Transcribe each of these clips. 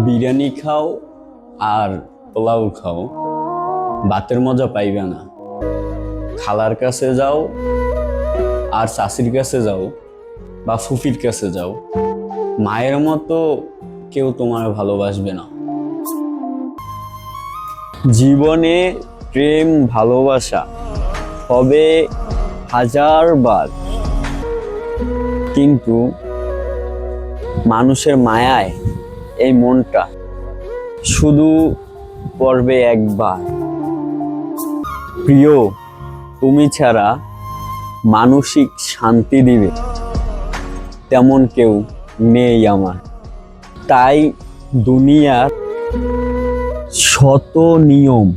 বিরিয়ানি খাও আর পোলাও খাও, ভাতের মজা পাইবে না। খালার কাছে যাও আর চাচির কাছে যাও বা ফুফির কাছে যাও, মায়ের মতো কেউ তোমার ভালোবাসবে না। জীবনে প্রেম ভালোবাসা হবে হাজারবার, কিন্তু মানুষের মায়ায় এই মনটা শুধু পড়বে একবার। প্রিয়, তুমি ছাড়া মানসিক শান্তি দিবে তেমন কেউ নেই আমার। তাই দুনিয়ার শত নিয়ম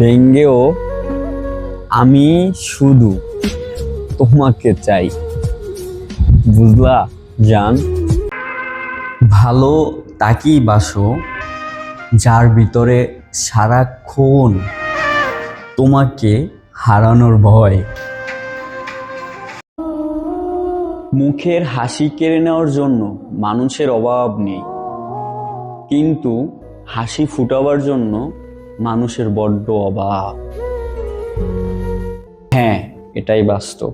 ভেঙ্গেও আমি শুধু তোমাকে চাই। বুঝলা জান? ভালো তাকেই বাসো যার ভিতরে সারাক্ষণ তোমাকে হারানোর ভয়। মুখের হাসি কেড়ে নেওয়ার জন্য মানুষের অভাব নেই, কিন্তু হাসি ফুটাবার জন্য মানুষের বড্ড অভাব। হ্যাঁ, এটাই বাস্তব।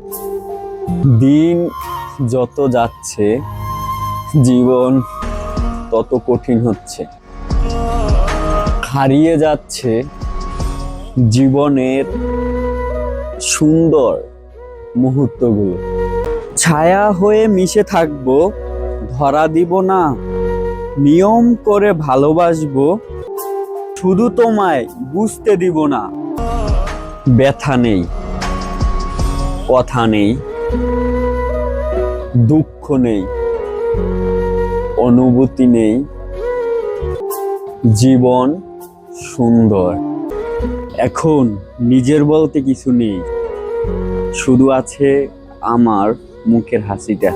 দিন যত যাচ্ছে জীবন তত কঠিন হচ্ছে, হারিয়ে যাচ্ছে জীবনের সুন্দর মুহূর্তগুলো। ছায়া হয়ে মিশে থাকবো, ধরা দিব না, নিয়ম করে ভালোবাসবো, শুধু তোমায় বুঝতে দিব না। ব্যথা নেই, কথা নেই, দুঃখ নেই, অনুভূতি নেই, জীবন সুন্দর। এখন নিজের বলতে কিছু নেই, শুধু আছে আমার মুখের হাসিটা।